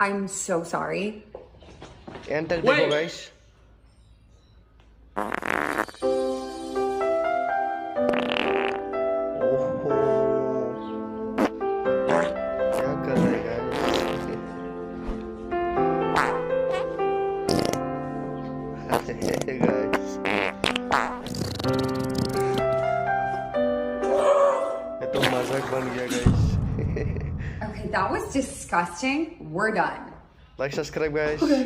I'm so sorry. And तक देखो guys ओहो क्या कर रहे हैं गाइस ये तो मजाक बन गया guys Okay, that was disgusting. We're done. Like subscribe guys Okay.